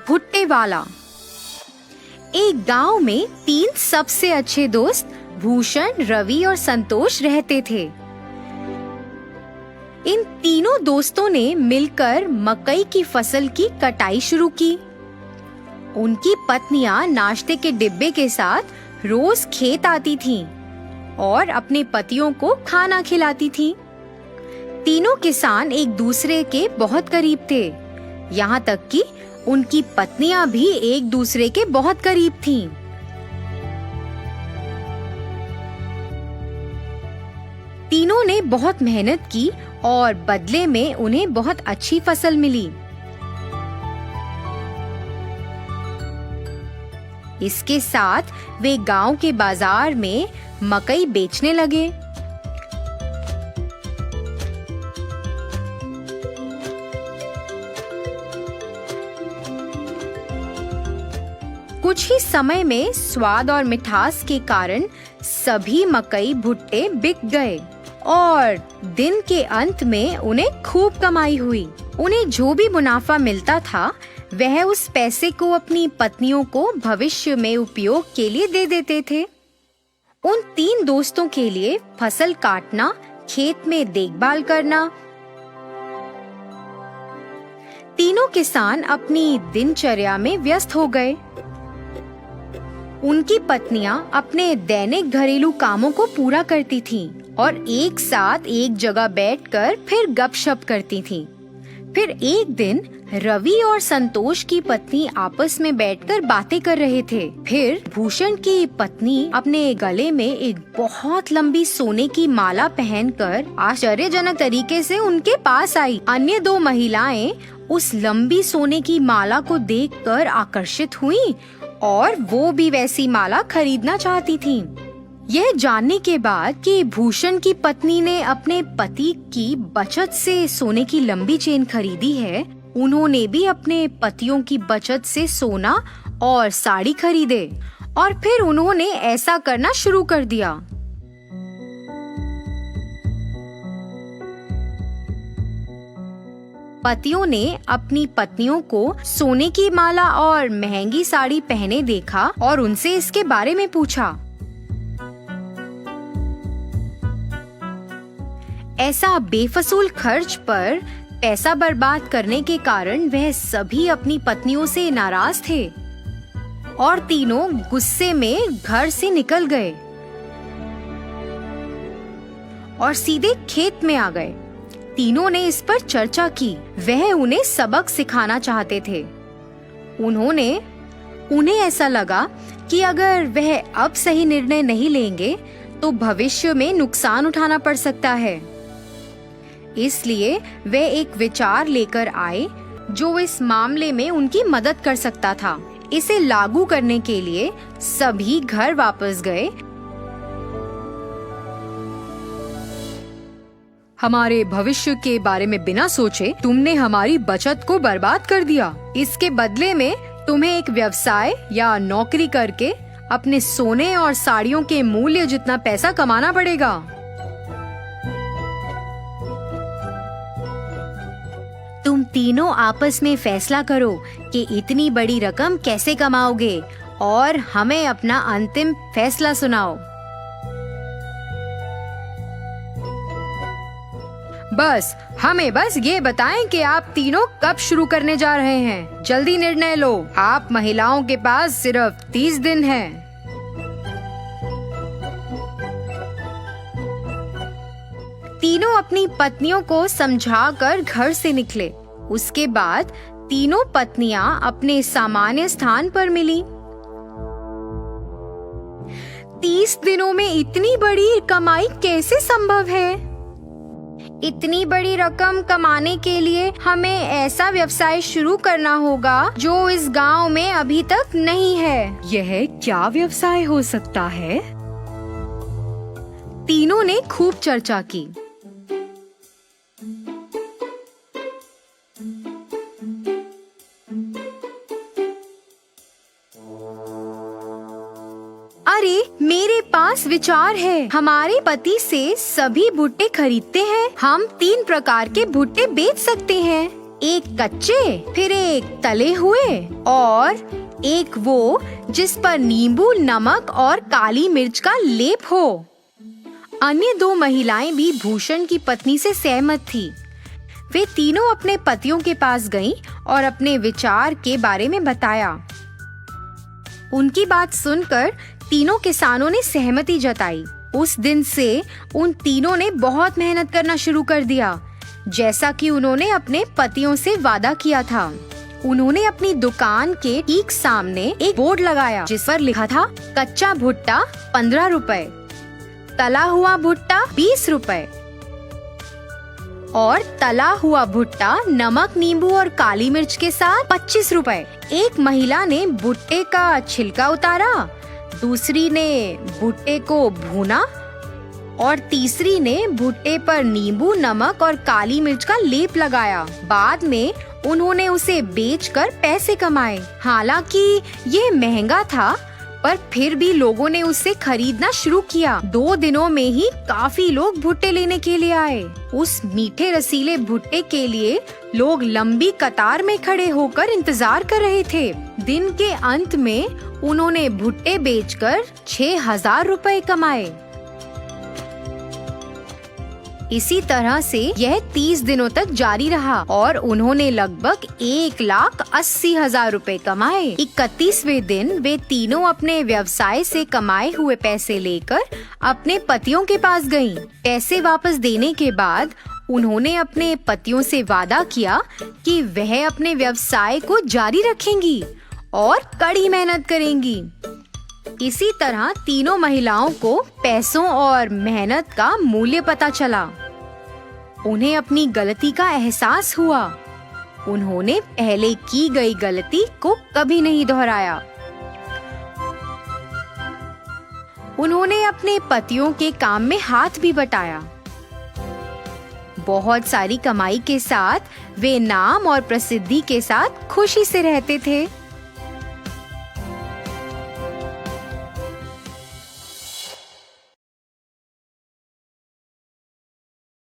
भुट्टे वाला। एक गांव में 3 सबसे अच्छे दोस्त भूषण, रवि और संतोष रहते थे। इन तीनों दोस्तों ने मिलकर मकई की फसल की कटाई शुरू की। उनकी पत्नियां नाश्ते के डिब्बे के साथ रोज खेत आती थीं और अपने पतियों को खाना खिलाती थीं। तीनों किसान एक दूसरे के बहुत करीब थे, यहाँ तक कि उनकी पत्नियां भी एक दूसरे के बहुत करीब थीं। तीनों ने बहुत मेहनत की और बदले में उन्हें बहुत अच्छी फसल मिली। इसके साथ वे गांव के बाजार में मकई बेचने लगे। कुछ ही समय में स्वाद और मिठास के कारण सभी मकई भुट्टे बिक गए और दिन के अंत में उन्हें खूब कमाई हुई। उन्हें जो भी मुनाफा मिलता था वह उस पैसे को अपनी पत्नियों को भविष्य में उपयोग के लिए दे देते थे। उन 3 दोस्तों के लिए फसल काटना, खेत में देखभाल करना। तीनों किसान अपनी दिनचर्या में व्यस्त हो गए। उनकी पत्नियां अपने दैनिक घरेलू कामों को पूरा करती थीं और एक साथ एक जगह बैठकर फिर गपशप करती थीं। फिर एक दिन रवि और संतोष की पत्नी आपस में बैठकर बातें कर रहे थे। फिर भूषण की पत्नी अपने गले में एक बहुत लंबी सोने की माला पहनकर आश्चर्यजनक तरीके से उनके पास आई। अन्य 2 महिलाएं उस लंबी सोने की माला को देखकर आकर्षित हुईं और वो भी वैसी माला खरीदना चाहती थीं। यह जानने के बाद कि भूषण की पत्नी ने अपने पति की बचत से सोने की लंबी चेन खरीदी है, उन्होंने भी अपने पतियों की बचत से सोना और साड़ी खरीदे और फिर उन्होंने ऐसा करना शुरू कर दिया। पतियों ने अपनी पत्नियों को सोने की माला और महंगी साड़ी पहने देखा और उनसे इसके बारे में पूछा। ऐसा बेफजूल खर्च पर पैसा बर्बाद करने के कारण वह सभी अपनी पत्नियों से नाराज थे और तीनों गुस्से में घर से निकल गए और सीधे खेत में आ गए। तीनों ने इस पर चर्चा की। वह उन्हें सबक सिखाना चाहते थे। उन्हें ऐसा लगा कि अगर वह अब सही निर्णय नहीं लेंगे तो भविष्य में नुकसान उठाना पड़ सकता है। इसलिए वे एक विचार लेकर आए जो इस मामले में उनकी मदद कर सकता था। इसे लागू करने के लिए सभी घर वापस गए। हमारे भविष्य के बारे में बिना सोचे तुमने हमारी बचत को बर्बाद कर दिया। इसके बदले में तुम्हें एक व्यवसाय या नौकरी करके अपने सोने और साड़ियों के मूल्य जितना पैसा कमाना पड़ेगा। तुम तीनों आपस में फैसला करो कि इतनी बड़ी रकम कैसे कमाओगे और हमें अपना अंतिम फैसला सुनाओ। हमें बस ये बताएं कि आप तीनों कब शुरू करने जा रहे हैं। जल्दी निर्णय लो। आप महिलाओं के पास सिर्फ 30 दिन हैं। तीनों अपनी पत्नियों को समझाकर घर से निकले। उसके बाद तीनों पत्नियां अपने सामान्य स्थान पर मिली। 30 दिनों में इतनी बड़ी कमाई कैसे संभव है? इतनी बड़ी रकम कमाने के लिए हमें ऐसा व्यवसाय शुरू करना होगा जो इस गांव में अभी तक नहीं है। यह क्या व्यवसाय हो सकता है? तीनों ने खूब चर्चा की। अरे मेरे पास विचार है। हमारे पति से सभी भुट्टे खरीदते हैं। हम 3 प्रकार के भुट्टे बेच सकते हैं। एक कच्चे, फिर एक तले हुए और एक वो जिस पर नींबू, नमक और काली मिर्च का लेप हो। अन्य 2 महिलाएं भी भूषण की पत्नी से सहमत थी। वे तीनों अपने पतियों के पास गईं और अपने विचार के बारे में बताया। उनकी बात सुनकर तीनों किसानों ने सहमति जताई। उस दिन से उन तीनों ने बहुत मेहनत करना शुरू कर दिया, जैसा कि उन्होंने अपने पतियों से वादा किया था। उन्होंने अपनी दुकान के ठीक सामने एक बोर्ड लगाया जिस पर लिखा था कच्चा भुट्टा 15 रुपए, तला हुआ भुट्टा 20 रुपए और तला हुआ भुट्टा नमक, नींबू और काली मिर्च के साथ 25 रुपए। एक महिला ने भुट्टे का छिलका उतारा, दूसरी ने भुट्टे को भूना और तीसरी ने भुट्टे पर नींबू, नमक और काली मिर्च का लेप लगाया। बाद में उन्होंने उसे बेचकर पैसे कमाए। हालांकि ये महंगा था, पर फिर भी लोगों ने उसे खरीदना शुरू किया। 2 दिनों में ही काफी लोग भुट्टे लेने के लिए आए। उस मीठे रसीले भुट्टे के लिए लोग लंबी कतार में खड़े होकर इंतजार कर रहे थे। दिन के अंत में उन्होंने भुट्टे बेचकर 6,000 रुपए कमाए। इसी तरह से यह 30 दिनों तक जारी रहा और उन्होंने लगभग 1,80,000 रुपए कमाए। 31वें दिन वे तीनों अपने व्यवसाय से कमाए हुए पैसे लेकर अपने पतियों के पास गईं। पैसे वापस देने के बाद उन्होंने अपने पतियों से वादा किया कि वह अपने व्यवसाय को जारी रखेंगी और कड़ी मेहनत करेंगी। इसी तरह तीनों महिलाओं को पैसों और मेहनत का मूल्य पता चला। उन्हें अपनी गलती का एहसास हुआ। उन्होंने पहले की गई गलती को कभी नहीं दोहराया। उन्होंने अपने पतियों के काम में हाथ भी बटाया। बहुत सारी कमाई के साथ वे नाम और प्रसिद्धि के साथ खुशी से रहते थे।